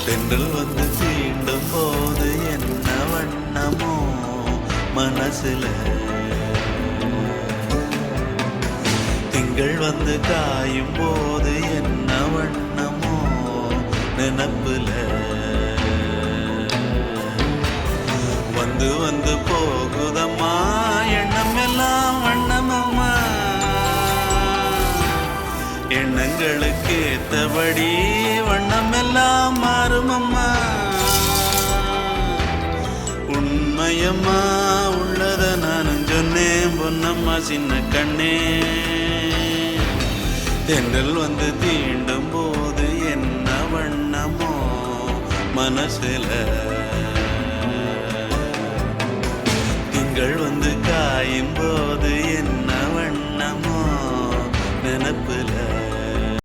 தென்றல் வந்து தீண்டும் போது என்ன வண்ணமோ மனசுல, திங்கள் வந்து காயும் போது என்ன வண்ணமோ நினப்புல, வந்து வந்து போகுதம்மா எண்ணம் எல்லாம் வண்ணமம்மா, எண்ணங்களுக்கு ஏத்தபடி வண்ணம் எல்லாம் மாறுமம்மா. உண்மையம்மா உள்ளத நானும் சொன்னேன் பொன்னம்மா சின்ன கண்ணே. தென்றல் வந்து தீண்டும் போது என்ன வண்ணமோ மனசுல, திங்கள் வந்து காயும் போது என்ன வண்ணமோ நினப்புல.